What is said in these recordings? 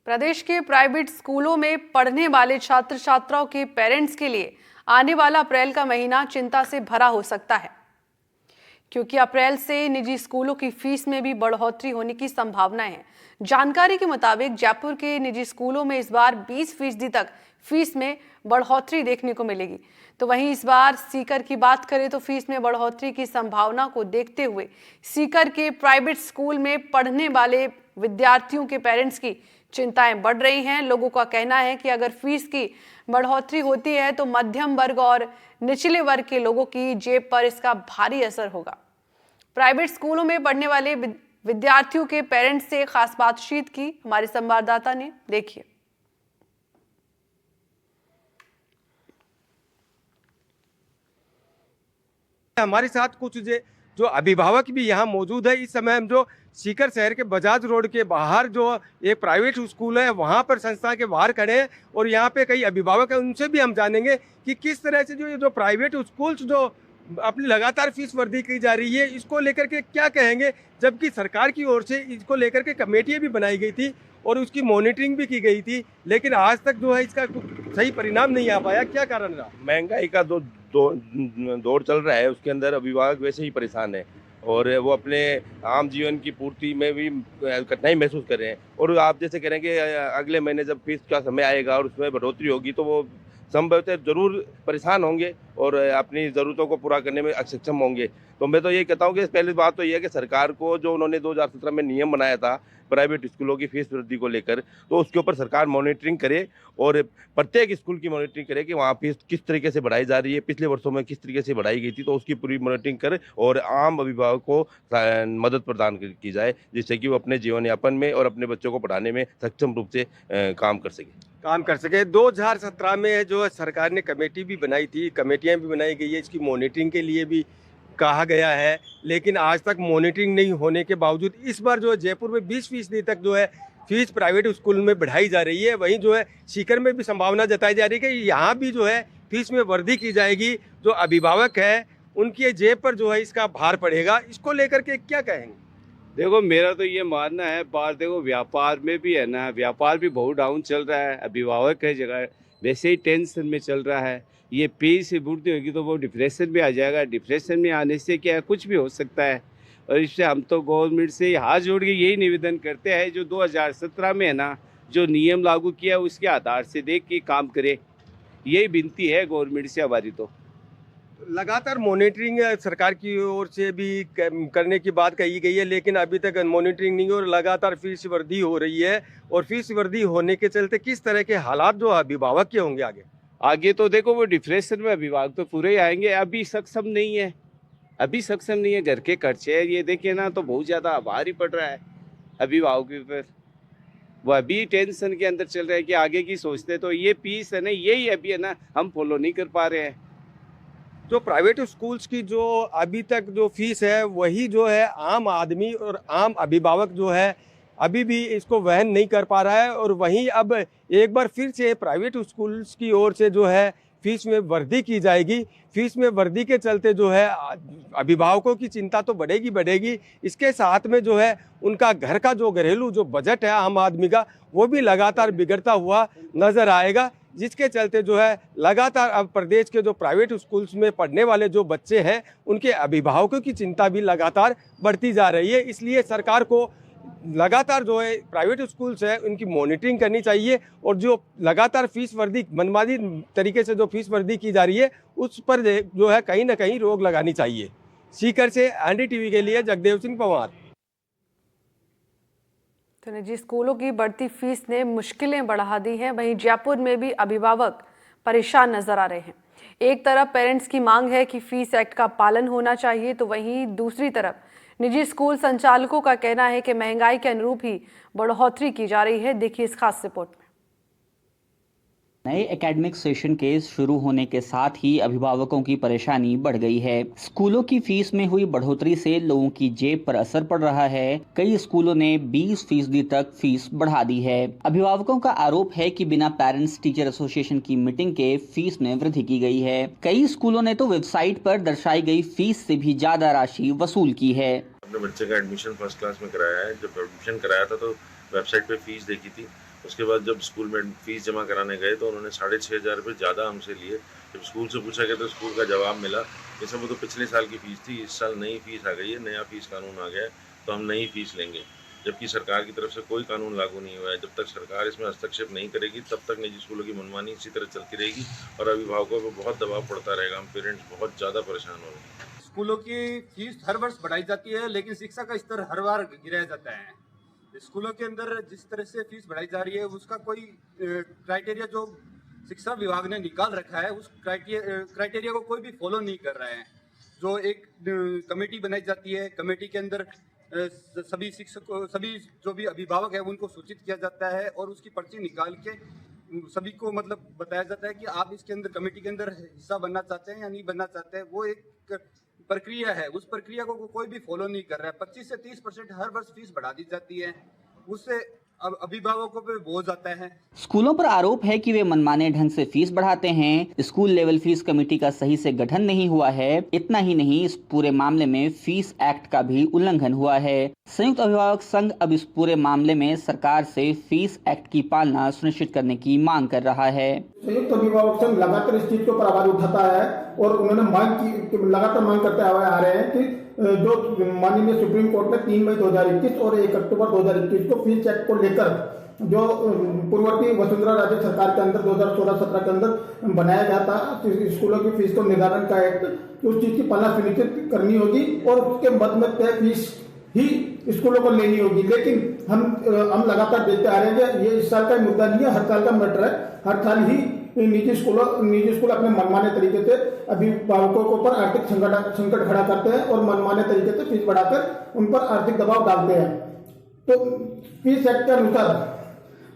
प्रदेश के प्राइवेट स्कूलों में पढ़ने वाले छात्र छात्राओं के पेरेंट्स के लिए आने वाला अप्रैल का महीना चिंता से भरा हो सकता है, क्योंकि अप्रैल से निजी स्कूलों की फीस में भी बढ़ोतरी होने की संभावना है। जानकारी के मुताबिक जयपुर के निजी स्कूलों में इस बार 20% तक फीस में बढ़ोतरी देखने को मिलेगी। तो वहीं इस बार सीकर की बात करें तो फीस में बढ़ोतरी की संभावना को देखते हुए सीकर के प्राइवेट स्कूल में पढ़ने वाले विद्यार्थियों के पेरेंट्स की चिंताएं बढ़ रही हैं। लोगों का कहना है कि अगर फीस की बढ़ोतरी होती है तो मध्यम वर्ग और निचले वर्ग के लोगों की जेब पर इसका भारी असर होगा। प्राइवेट स्कूलों में पढ़ने वाले विद्यार्थियों के पेरेंट्स से खास बातचीत की हमारे संवाददाता ने। देखिए। हमारे साथ कुछ जो अभिभावक भी यहाँ मौजूद है। इस समय हम जो सीकर शहर के बजाज रोड के बाहर जो एक प्राइवेट स्कूल है वहाँ पर संस्था के बाहर खड़े हैं और यहाँ पे कई अभिभावक हैं, उनसे भी हम जानेंगे कि किस तरह से जो प्राइवेट स्कूल्स जो अपनी लगातार फीस वृद्धि की जा रही है इसको लेकर के क्या कहेंगे, जबकि सरकार की ओर से इसको लेकर के कमेटियाँ भी बनाई गई थी और उसकी मॉनिटरिंग भी की गई थी, लेकिन आज तक जो है इसका सही परिणाम नहीं आ पाया। क्या कारण रहा? महंगाई का दौर चल रहा है, उसके अंदर अभिभावक वैसे ही परेशान है और वो अपने आम जीवन की पूर्ति में भी कठिनाई महसूस कर रहे हैं। और आप जैसे कह रहे हैं कि अगले महीने जब फीस का समय आएगा और उसमें बढ़ोतरी होगी तो वो संभवतः जरूर परेशान होंगे और अपनी ज़रूरतों को पूरा करने में अक्षम होंगे। तो मैं तो ये कहता हूँ कि पहली बात तो ये है कि सरकार को जो उन्होंने 2017 में नियम बनाया था प्राइवेट स्कूलों की फीस वृद्धि को लेकर, तो उसके ऊपर सरकार मॉनिटरिंग करे और प्रत्येक स्कूल की मॉनिटरिंग करे कि वहाँ फीस किस तरीके से बढ़ाई जा रही है, पिछले वर्षों में किस तरीके से बढ़ाई गई थी, तो उसकी पूरी मॉनिटरिंग करे और आम अभिभावक को मदद प्रदान की जाए, जिससे कि वो अपने जीवन यापन में और अपने बच्चों को पढ़ाने में सक्षम रूप से काम कर सके। 2017 में जो सरकार ने कमेटी भी बनाई थी, कमेटियां भी बनाई गई है, इसकी मॉनिटरिंग के लिए भी कहा गया है, लेकिन आज तक मॉनिटरिंग नहीं होने के बावजूद इस बार जो है जयपुर में 20% तक जो है फीस प्राइवेट स्कूल में बढ़ाई जा रही है। वहीं जो है सीकर में भी संभावना जताई जा रही है कि यहाँ भी जो है फीस में वृद्धि की जाएगी। जो अभिभावक है उनकी जेब पर जो है इसका भार पड़ेगा। इसको लेकर के क्या कहेंगे? देखो, मेरा तो ये मानना है, बार देखो व्यापार में भी है ना, व्यापार भी बहुत डाउन चल रहा है, अभिभावक है जगह वैसे ही टेंशन में चल रहा है। ये फीस से बढ़ती होगी तो वो डिप्रेशन में आ जाएगा। डिप्रेशन में आने से क्या है, कुछ भी हो सकता है। और इससे हम तो गवर्नमेंट से हाथ जोड़ के यही निवेदन करते हैं, जो 2017 में है ना जो नियम लागू किया उसके आधार से देख के काम करे, यही विनती है गवर्नमेंट से हमारी। तो लगातार मॉनिटरिंग सरकार की ओर से भी करने की बात कही गई है, लेकिन अभी तक मॉनिटरिंग नहीं और लगातार फीस वृद्धि हो रही है। और फीस वृद्धि होने के चलते किस तरह के हालात जो अभिभावक के होंगे आगे तो देखो वो डिप्रेशन में अभिभावक तो पूरे ही आएंगे। अभी सक्षम नहीं है, घर के खर्चे है ये देखिए ना, तो बहुत ज़्यादा भारी पड़ रहा है अभिभावक के ऊपर। वो अभी टेंशन के अंदर चल रहा है कि आगे की सोचते, तो ये फीस है ना, यही अभी है ना हम फॉलो नहीं कर पा रहे हैं। जो प्राइवेट स्कूल्स की जो अभी तक जो फीस है वही जो है आम आदमी और आम अभिभावक जो है अभी भी इसको वहन नहीं कर पा रहा है। और वहीं अब एक बार फिर से प्राइवेट स्कूल्स की ओर से जो है फीस में वृद्धि की जाएगी। फीस में वृद्धि के चलते जो है अभिभावकों की चिंता तो बढ़ेगी। इसके साथ में जो है उनका घर का जो घरेलू जो बजट है आम आदमी का वो भी लगातार बिगड़ता हुआ नजर आएगा, जिसके चलते जो है लगातार अब प्रदेश के जो प्राइवेट स्कूल्स में पढ़ने वाले जो बच्चे हैं उनके अभिभावकों की चिंता भी लगातार बढ़ती जा रही है। इसलिए सरकार को लगातार जो है प्राइवेट स्कूल्स है उनकी मॉनिटरिंग करनी चाहिए और जो लगातार फीस वृद्धि मनमानी तरीके से जो फीस वृद्धि की जा रही है उस पर जो है कहीं ना कहीं रोक लगानी चाहिए। सीकर से एनडीटीवी के लिए जगदेव सिंह पंवार। तो निजी स्कूलों की बढ़ती फीस ने मुश्किलें बढ़ा दी हैं। वहीं जयपुर में भी अभिभावक परेशान नजर आ रहे हैं। एक तरफ पेरेंट्स की मांग है कि फीस एक्ट का पालन होना चाहिए, तो वहीं दूसरी तरफ निजी स्कूल संचालकों का कहना है कि महंगाई के अनुरूप ही बढ़ोतरी की जा रही है। देखिए इस खास रिपोर्ट में। नए एकेडमिक सेशन के शुरू होने के साथ ही अभिभावकों की परेशानी बढ़ गई है। स्कूलों की फीस में हुई बढ़ोतरी से लोगों की जेब पर असर पड़ रहा है। कई स्कूलों ने 20% तक फीस बढ़ा दी है। अभिभावकों का आरोप है कि बिना पेरेंट्स टीचर एसोसिएशन की मीटिंग के फीस में वृद्धि की गई है। कई स्कूलों ने तो वेबसाइट पर दर्शाई गई फीस से भी ज्यादा राशि वसूल की है। अपने बच्चे का एडमिशन फर्स्ट क्लास में कराया है। जब एडमिशन कराया था तो वेबसाइट पे फीस देखी थी उसके बाद जब स्कूल में फीस जमा कराने गए तो उन्होंने 6,500 रुपये ज़्यादा हमसे लिए। जब स्कूल से पूछा गया तो स्कूल का जवाब मिला कि सर वो तो पिछले साल की फ़ीस थी, इस साल नई फ़ीस आ गई है, नया फ़ीस कानून आ गया है तो हम नई फ़ीस लेंगे। जबकि सरकार की तरफ से कोई कानून लागू नहीं हुआ है। जब तक सरकार इसमें हस्तक्षेप नहीं करेगी तब तक निजी स्कूलों की मनमानी इसी तरह चलती रहेगी और अभिभावकों पर बहुत दबाव पड़ता रहेगा। हम पेरेंट्स बहुत ज़्यादा परेशान हो रहे हैं। स्कूलों की फीस हर वर्ष बढ़ाई जाती है, लेकिन शिक्षा का स्तर हर बार गिराया जाता है। स्कूलों के अंदर जिस तरह से फीस बढ़ाई जा रही है उसका कोई क्राइटेरिया जो शिक्षा विभाग ने निकाल रखा है उस क्राइटेरिया को कोई भी फॉलो नहीं कर रहा है। जो एक कमेटी बनाई जाती है, कमेटी के अंदर सभी शिक्षकों, सभी जो भी अभिभावक है उनको सूचित किया जाता है और उसकी पर्ची निकाल के सभी को मतलब बताया जाता है कि आप इसके अंदर कमेटी के अंदर हिस्सा बनना चाहते हैं या नहीं बनना चाहते हैं। वो एक प्रक्रिया है, उस प्रक्रिया को कोई भी फॉलो नहीं कर रहा है। 25 से 30% हर वर्ष फीस बढ़ा दी जाती है, उससे अब अभिभावकों पे बोझ आता है। स्कूलों पर आरोप है कि वे मनमाने ढंग से फीस बढ़ाते हैं। स्कूल लेवल फीस कमेटी का सही से गठन नहीं हुआ है। इतना ही नहीं, इस पूरे मामले में फीस एक्ट का भी उल्लंघन हुआ है। संयुक्त अभिभावक संघ अब इस पूरे मामले में सरकार से फीस एक्ट की पालना सुनिश्चित करने की मांग कर रहा है। संयुक्त अभिभावक संघ लगातार इस चीज के ऊपर आवाज उठाता है और उन्होंने लगातार मांग करते आ रहे हैं कि जो माननीय सुप्रीम कोर्ट में 3 मई 2021 और 1 अक्टूबर 2021 को फीस एक्ट को लेकर जो पूर्ववर्ती वसुंधरा राजे सरकार के अंदर 2016-17 के अंदर बनाया गया था स्कूलों की फीस को निर्धारण का एक्ट, उस चीज की पालना सुनिश्चित करनी होगी और उसके मद में तय फीस ही स्कूलों को लेनी होगी। लेकिन हम लगातार देखते आ रहे हैं कि ये इस साल का मुद्दा नहीं है, हर साल का मैटर है। हर साल ही निजी स्कूल अपने मनमाने तरीके से अभिभावकों के ऊपर आर्थिक संकट खड़ा करते हैं और मनमाने तरीके से फीस बढ़ाकर उन पर आर्थिक दबाव डालते हैं। तो फीस एक्ट के अनुसार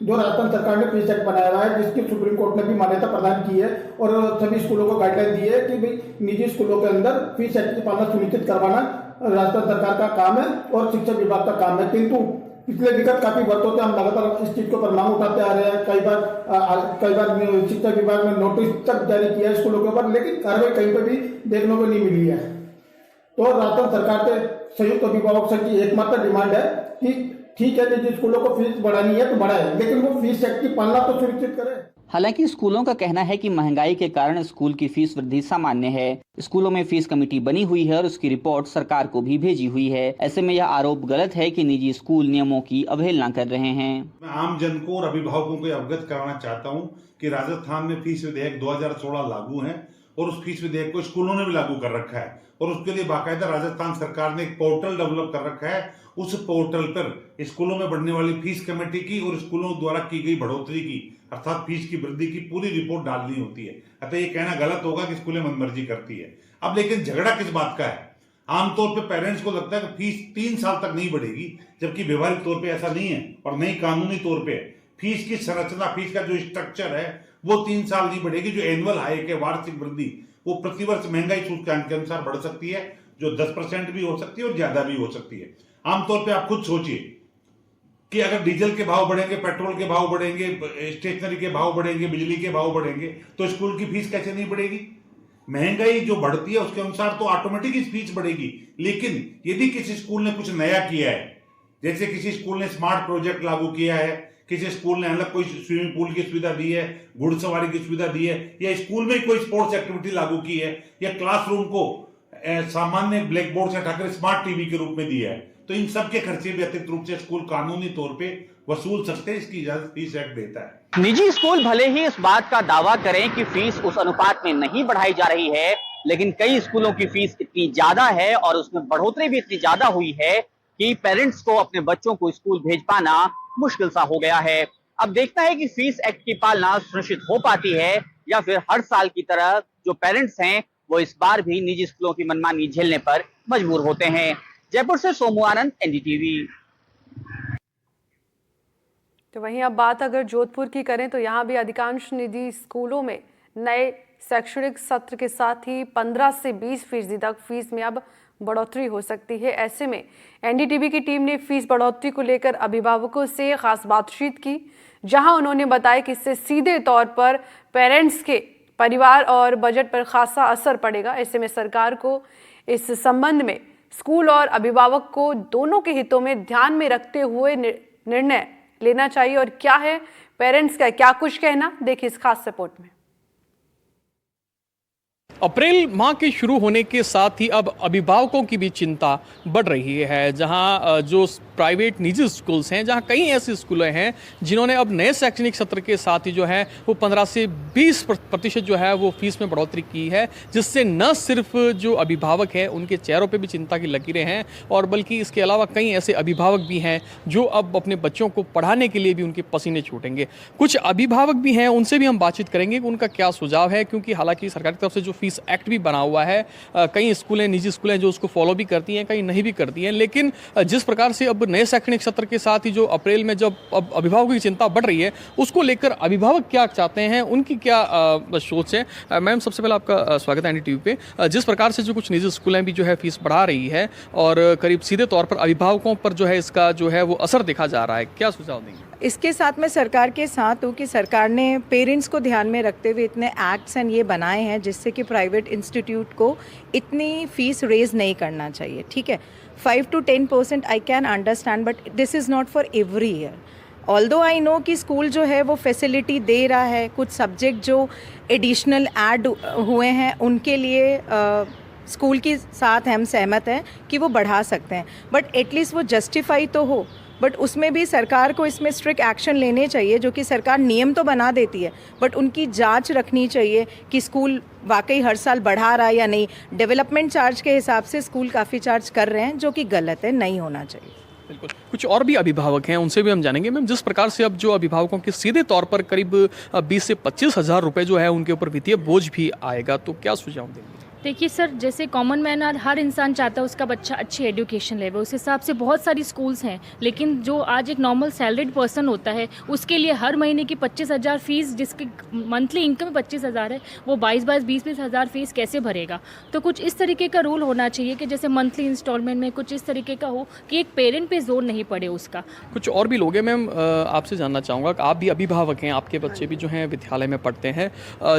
जो राजस्थान सरकार ने फीस एक्ट बनाया हुआ है, जिसकी सुप्रीम कोर्ट ने भी मान्यता प्रदान की है और सभी स्कूलों को गाइडलाइन दी है कि भाई निजी स्कूलों के अंदर फीस एक्ट की पालना सुनिश्चित करवाना राजस्थान सरकार का काम है और शिक्षा विभाग का काम है। किंतु पिछले विगत काफी वर्षों से हम लगातार इस चीज के ऊपर मांग उठाते आ रहे हैं। कई बार शिक्षा विभाग ने नोटिस तक जारी किया है स्कूलों के ऊपर, लेकिन कार्रवाई कहीं पर भी देखने को नहीं मिली है। तो राजस्थान सरकार से संयुक्त अभिभावक संघ की एकमात्र डिमांड है कि ठीक है, निजी स्कूलों को फीस बढ़ानी है तो बढ़ाए, लेकिन वो फीस एक्ट की पालना तो सुनिश्चित करे। हालांकि स्कूलों का कहना है कि महंगाई के कारण स्कूल की फीस वृद्धि सामान्य है। स्कूलों में फीस कमेटी बनी हुई है और उसकी रिपोर्ट सरकार को भी भेजी हुई है। ऐसे में यह आरोप गलत है कि निजी स्कूल नियमों की अवहेलना कर रहे हैं। मैं आम जन को और अभिभावकों को अवगत कराना चाहता हूं कि राजस्थान में फीस विधेयक 2016 लागू है और उस फीस विधेयक को स्कूलों ने भी लागू कर रखा है और उसके लिए बाकायदा राजस्थान सरकार ने एक पोर्टल डेवलप कर रखा है। उस पोर्टल पर स्कूलों में बढ़ने वाली फीस कमेटी की और स्कूलों द्वारा की गई बढ़ोतरी की अर्थात फीस की वृद्धि की पूरी रिपोर्ट डालनी होती है। अतः ये कहना गलत होगा कि स्कूलें मनमर्जी करती है। अब लेकिन झगड़ा किस बात का है? आमतौर पे पेरेंट्स को लगता है कि फीस 3 साल तक नहीं बढ़ेगी, जबकि व्यवहारिक तौर पे ऐसा नहीं है और नहीं कानूनी तौर पे फीस की संरचना, फीस का जो स्ट्रक्चर है वो 3 साल नहीं बढ़ेगी। जो एनुअल हाइक है, वार्षिक वृद्धि, वो प्रतिवर्ष महंगाई सूचकांक के अनुसार बढ़ सकती है, जो 10% भी हो सकती है और ज्यादा भी हो सकती है। आमतौर पर आप खुद सोचिए कि अगर डीजल के भाव बढ़ेंगे, पेट्रोल के भाव बढ़ेंगे, स्टेशनरी के भाव बढ़ेंगे, बिजली के भाव बढ़ेंगे, तो स्कूल की फीस कैसे नहीं बढ़ेगी? महंगाई जो बढ़ती है उसके अनुसार तो ऑटोमेटिक फीस बढ़ेगी। लेकिन यदि किसी स्कूल ने कुछ नया किया है, जैसे किसी स्कूल ने स्मार्ट प्रोजेक्ट लागू किया है, किसी स्कूल ने अलग कोई स्विमिंग पूल की सुविधा दी है, घुड़सवारी की सुविधा दी है, या स्कूल में कोई स्पोर्ट्स एक्टिविटी लागू की है, या क्लासरूम को सामान्य ब्लैक बोर्ड से हटाकर स्मार्ट टीवी के रूप में दिया है, तो इन सब के खर्चे भी अतिरिक्त रूप से स्कूल कानूनी तौर पे वसूल सकते हैं। इसकी इजाजत फीस एक्ट देता है। निजी स्कूल भले ही इस बात का दावा करें कि फीस उस अनुपात में नहीं बढ़ाई जा रही है, लेकिन कई स्कूलों की फीस इतनी ज्यादा है और उसमें बढ़ोतरी भी इतनी ज्यादा हुई है कि पेरेंट्स को अपने बच्चों को स्कूल भेज पाना मुश्किल सा हो गया है। अब देखना है कि फीस एक्ट की पालना सुनिश्चित हो पाती है या फिर हर साल की तरह जो पेरेंट्स हैं वो इस बार भी निजी स्कूलों की मनमानी झेलने पर मजबूर होते हैं। जयपुर से सोमू आनंद, एनडीटीवी। तो वहीं अब बात अगर जोधपुर की करें तो यहाँ भी अधिकांश निजी स्कूलों में नए शैक्षणिक सत्र के साथ ही 15 से 20% तक फीस में अब बढ़ोतरी हो सकती है। ऐसे में एनडीटीवी की टीम ने फीस बढ़ोतरी को लेकर अभिभावकों से खास बातचीत की, जहां उन्होंने बताया कि इससे सीधे तौर पर पेरेंट्स के परिवार और बजट पर खासा असर पड़ेगा। ऐसे में सरकार को इस संबंध में स्कूल और अभिभावक को दोनों के हितों में ध्यान में रखते हुए निर्णय लेना चाहिए और क्या है पेरेंट्स का क्या कुछ कहना, देखिए इस खास रिपोर्ट में। अप्रैल माह के शुरू होने के साथ ही अब अभिभावकों की भी चिंता बढ़ रही है, जहां जो प्राइवेट निजी स्कूल्स हैं, जहां कई ऐसे स्कूल हैं जिन्होंने अब नए शैक्षणिक सत्र के साथ ही जो है वो 15 से 20% जो है वो फीस में बढ़ोतरी की है, जिससे न सिर्फ जो अभिभावक हैं उनके चेहरों पे भी चिंता की लकीरें हैं, और बल्कि इसके अलावा कई ऐसे अभिभावक भी हैं जो अब अपने बच्चों को पढ़ाने के लिए भी उनके पसीने छूटेंगे। कुछ अभिभावक भी हैं, उनसे भी हम बातचीत करेंगे कि उनका क्या सुझाव है, क्योंकि हालांकि सरकार की तरफ से जो फीस एक्ट भी बना हुआ है, कई स्कूलें, निजी स्कूलें जो उसको फॉलो भी करती हैं, कई नहीं भी करती हैं, लेकिन जिस प्रकार से अब नए शैक्षणिक सत्र के साथ ही जो अप्रैल में जब अब अभिभावकों की चिंता बढ़ रही है, उसको लेकर अभिभावक क्या चाहते हैं, उनकी क्या सोच है। मैम, सबसे पहले आपका स्वागत है NDTV पे। जिस प्रकार से जो कुछ निजी स्कूलें भी जो है फीस बढ़ा रही है और करीब सीधे तौर पर अभिभावकों पर जो है इसका जो है वो असर देखा जा रहा है, क्या सुझाव देंगे? इसके साथ मैं सरकार के साथ हूँ कि सरकार ने पेरेंट्स को ध्यान में रखते हुए इतने एक्ट्स एंड ये बनाए हैं जिससे कि प्राइवेट इंस्टीट्यूट को इतनी फीस रेज नहीं करना चाहिए। ठीक है, 5 to 10% I can understand, but this is not for every year. Although I know कि स्कूल जो है वो फैसिलिटी दे रहा है, कुछ सब्जेक्ट जो एडिशनल ऐड हुए हैं उनके लिए स्कूल के साथ हम सहमत हैं कि वो बढ़ा सकते हैं, बट एटलीस्ट वो जस्टिफाई तो हो। बट उसमें भी सरकार को इसमें स्ट्रिक्ट एक्शन लेने चाहिए, जो कि सरकार नियम तो बना देती है बट उनकी जांच रखनी चाहिए कि स्कूल वाकई हर साल बढ़ा रहा है या नहीं। डेवलपमेंट चार्ज के हिसाब से स्कूल काफ़ी चार्ज कर रहे हैं, जो कि गलत है, नहीं होना चाहिए। बिल्कुल, कुछ और भी अभिभावक हैं, उनसे भी हम जानेंगे। मैम, जिस प्रकार से अब जो अभिभावकों के सीधे तौर पर करीब 20 से 25 हज़ार रुपये जो है उनके ऊपर वित्तीय बोझ भी आएगा, तो क्या सुझाव देंगे? देखिए सर, जैसे कॉमन मैन हर इंसान चाहता है उसका बच्चा अच्छी एजुकेशन लेवे, उस हिसाब से बहुत सारी स्कूल्स हैं, लेकिन जो आज एक नॉर्मल सैलरीड पर्सन होता है उसके लिए हर महीने की 25,000 फीस, जिसकी मंथली इनकम 25,000 है, वो 22-22, 20-20 हज़ार फीस कैसे भरेगा? तो कुछ इस तरीके का रूल होना चाहिए कि जैसे मंथली इंस्टॉलमेंट में कुछ इस तरीके का हो कि एक पेरेंट पे जोर नहीं पड़े उसका। कुछ और भी लोग हैं। मैम, आपसे जानना चाहूँगा कि आप भी अभिभावक हैं, आपके बच्चे भी जो हैं विद्यालय में पढ़ते हैं,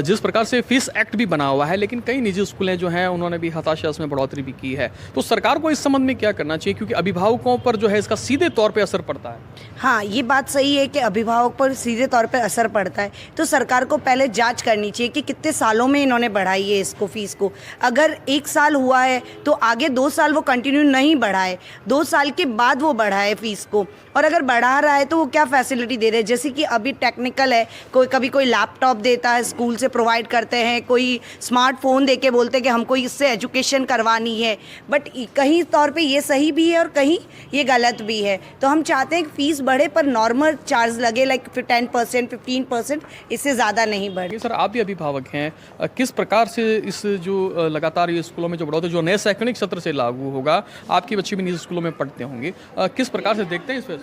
जिस प्रकार से फीस एक्ट भी बना हुआ है, लेकिन कई निजी स्कूलें जो हैं उन्होंने भी हताशा में बढ़ोतरी भी की है, तो सरकार को इस संबंध में क्या करना चाहिए, क्योंकि अभिभावकों पर जो है इसका सीधे तौर पे असर पड़ता है? हाँ, ये बात सही है कि अभिभावक पर सीधे तौर पे असर पड़ता है, तो सरकार को पहले जांच करनी चाहिए कि कितने सालों में इन्होंने बढ़ाई है इसको, फीस को। अगर 1 साल हुआ है तो आगे 2 साल वो कंटिन्यू नहीं बढ़ाए, 2 साल के बाद वो बढ़ाए फीस को, और अगर बढ़ा रहा है तो वो क्या फैसिलिटी दे रहे हैं। जैसे कि अभी टेक्निकल है, कभी कोई लैपटॉप देता है, स्कूल से प्रोवाइड करते हैं, कोई स्मार्टफोन दे के बोलते हैं कि हमको इससे एजुकेशन करवानी है, बट कहीं तौर पे ये सही भी है और कहीं ये गलत भी है। तो हम चाहते हैं कि फीस बढ़े पर नॉर्मल चार्ज लगे, लाइक 10%, 15%, इससे ज़्यादा नहीं बढ़े। सर, आप भी अभिभावक हैं, किस प्रकार से इस जो लगातार ये स्कूलों में जो बढ़ोतरी जो नए शैक्षणिक सत्र से लागू होगा, आपके बच्चे भी निजी स्कूलों में पढ़ते होंगे, किस प्रकार से देखते हैं इस वजह?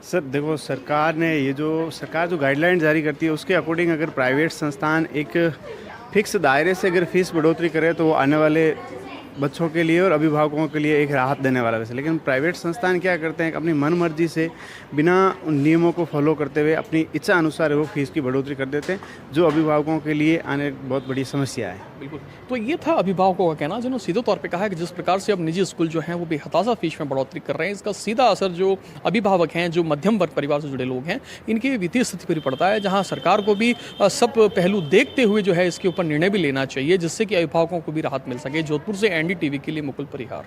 सर देखो, सरकार जो गाइडलाइन जारी करती है उसके अकॉर्डिंग अगर प्राइवेट संस्थान एक फिक्स दायरे से अगर फीस बढ़ोतरी करे तो वो आने वाले बच्चों के लिए और अभिभावकों के लिए एक राहत देने वाला वैसे। लेकिन प्राइवेट संस्थान क्या करते हैं, अपनी मन मर्जी से बिना उन नियमों को फॉलो करते हुए अपनी इच्छा अनुसार वो फीस की बढ़ोतरी कर देते हैं, जो अभिभावकों के लिए आने बहुत बड़ी समस्या है। बिल्कुल, तो ये था अभिभावकों का कहना, जिन्होंने सीधे तौर पे कहा है कि जिस प्रकार से अब निजी स्कूल जो हैं वो बेहताशा फीस में बढ़ोतरी कर रहे हैं, इसका सीधा असर जो अभिभावक हैं, जो मध्यम वर्ग परिवार से जुड़े लोग हैं, इनकी वित्तीय स्थिति पर पड़ता है, जहाँ सरकार को भी सब पहलू देखते हुए जो है इसके ऊपर निर्णय भी लेना चाहिए, जिससे कि अभिभावकों को भी राहत मिल सके। जोधपुर से NDTV के लिए मुकुल परिहार।